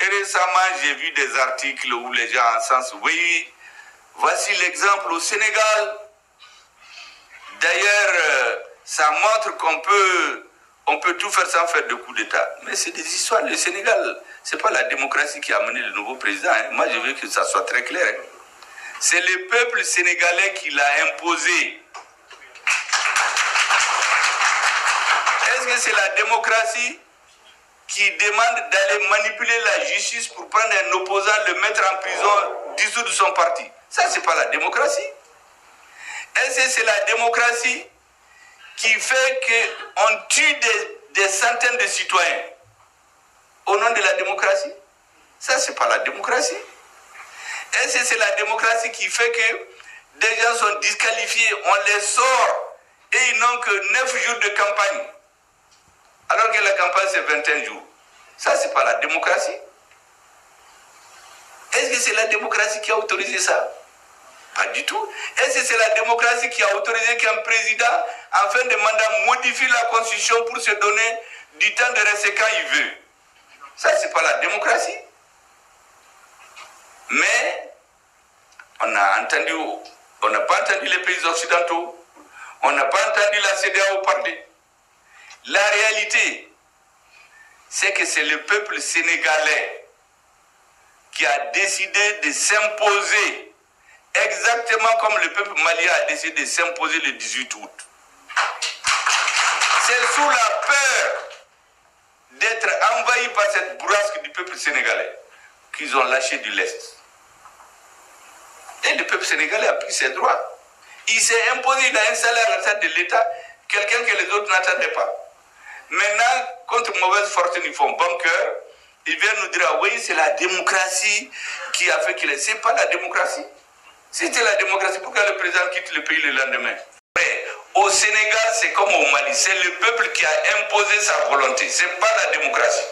Et récemment, j'ai vu des articles où les gens en sens, oui, voici l'exemple au Sénégal. D'ailleurs, ça montre on peut tout faire sans faire de coup d'État. Mais c'est des histoires. Le Sénégal, ce n'est pas la démocratie qui a amené le nouveau président. Hein. Moi, je veux que ça soit très clair. Hein. C'est le peuple sénégalais qui l'a imposé. Est-ce que c'est la démocratie qui demande d'aller manipuler la justice pour prendre un opposant, le mettre en prison, dissoudre son parti? Ça, ce n'est pas la démocratie. Est-ce que c'est la démocratie qui fait qu'on tue des centaines de citoyens au nom de la démocratie? Ça, ce n'est pas la démocratie. Est-ce que c'est la démocratie qui fait que des gens sont disqualifiés, on les sort et ils n'ont que 9 jours de campagne, alors que la campagne c'est 21 jours? Ça, c'est pas la démocratie. Est-ce que c'est la démocratie qui a autorisé ça? Pas du tout. Est-ce que c'est la démocratie qui a autorisé qu'un président, en fin de mandat, modifie la constitution pour se donner du temps de rester quand il veut? Ça, c'est pas la démocratie. Mais on n'a pas entendu les pays occidentaux, on n'a pas entendu la CEDEAO parler. La réalité, c'est que c'est le peuple sénégalais qui a décidé de s'imposer, exactement comme le peuple malien a décidé de s'imposer le 18 août. C'est sous la peur d'être envahi par cette bourrasque du peuple sénégalais qu'ils ont lâché du lest. Et le peuple sénégalais a pris ses droits. Il s'est imposé, il a installé à la tête de l'État quelqu'un que les autres n'attendaient pas. Maintenant, contre mauvaise fortune, ils font bon cœur. Ils viennent nous dire, ah oui, c'est la démocratie qui a fait qu'il est. Ce n'est pas la démocratie. Si c'était la démocratie, pourquoi le président quitte le pays le lendemain? Au Sénégal, c'est comme au Mali. C'est le peuple qui a imposé sa volonté. Ce n'est pas la démocratie.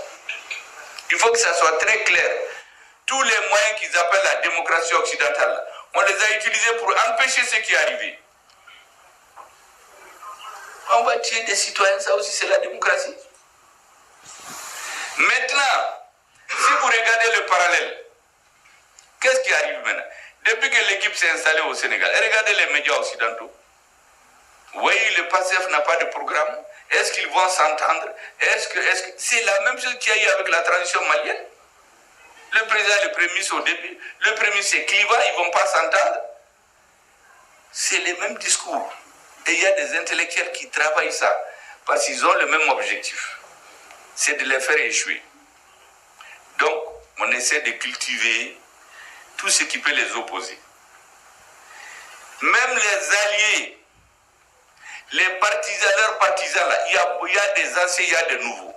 Il faut que ça soit très clair. Tous les moyens qu'ils appellent la démocratie occidentale, on les a utilisés pour empêcher ce qui est arrivé. On va tuer des citoyens, ça aussi c'est la démocratie. Maintenant, si vous regardez le parallèle, qu'est-ce qui arrive maintenant? Depuis que l'équipe s'est installée au Sénégal, et regardez les médias occidentaux. Oui, le PASTEF n'a pas de programme. Est-ce qu'ils vont s'entendre? Est-ce que c'est la même chose qu'il y a eu avec la transition malienne? Le président et le premier ministre au début, le premier ministre c'est clivant, ils ne vont pas s'entendre. C'est le même discours. Et il y a des intellectuels qui travaillent ça, parce qu'ils ont le même objectif. C'est de les faire échouer. Donc, on essaie de cultiver tout ce qui peut les opposer. Même les alliés, les partisans, leurs partisans, là, il y a des anciens, il y a des nouveaux.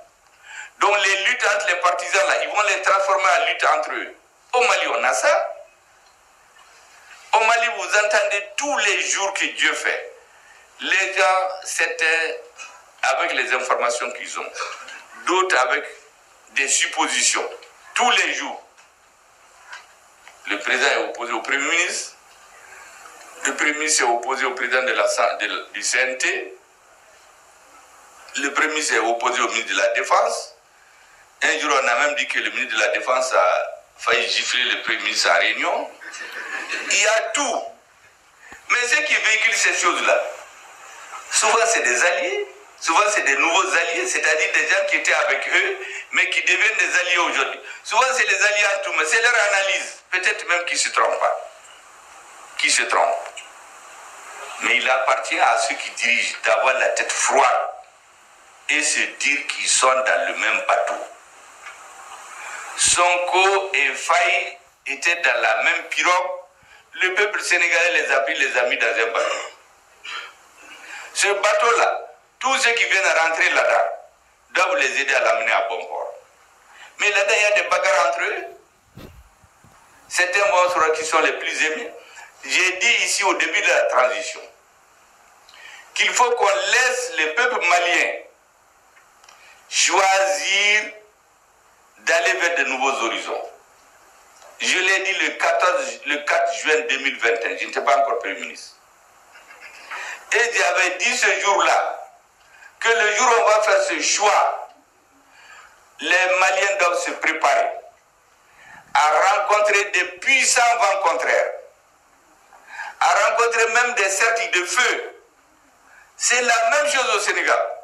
Donc les luttes entre les partisans, là, ils vont les transformer en lutte entre eux. Au Mali, on a ça. Au Mali, vous entendez tous les jours que Dieu fait. Les gens, c'était avec les informations qu'ils ont. D'autres avec des suppositions. Tous les jours. Le président est opposé au Premier ministre. Le Premier ministre est opposé au président du CNT. Le Premier ministre est opposé au ministre de la Défense. Un jour, on a même dit que le ministre de la Défense a failli gifler le Premier ministre en réunion. Il y a tout. Mais ceux qui véhiculent ces choses-là, souvent c'est des alliés, souvent c'est des nouveaux alliés, c'est-à-dire des gens qui étaient avec eux, mais qui deviennent des alliés aujourd'hui. Souvent c'est les alliés en tout, mais c'est leur analyse. Peut-être même qu'ils ne se trompent pas. Qui se trompent. Mais il appartient à ceux qui dirigent d'avoir la tête froide et se dire qu'ils sont dans le même bateau. Sonko et Faye étaient dans la même pirogue. Le peuple sénégalais les a pris, les a mis dans un bateau. Ce bateau-là, tous ceux qui viennent rentrer là-dedans doivent les aider à l'amener à bon port. Mais là-dedans, il y a des bagarres entre eux. Certains monstres qui sont les plus aimés. J'ai dit ici au début de la transition qu'il faut qu'on laisse le peuple malien choisir d'aller vers de nouveaux horizons. Je l'ai dit le 4 juin 2021, je n'étais pas encore Premier ministre. Et j'avais dit ce jour-là que le jour où on va faire ce choix, les Maliens doivent se préparer. a rencontré des puissants vents contraires, a rencontré même des cercles de feu. C'est la même chose au Sénégal.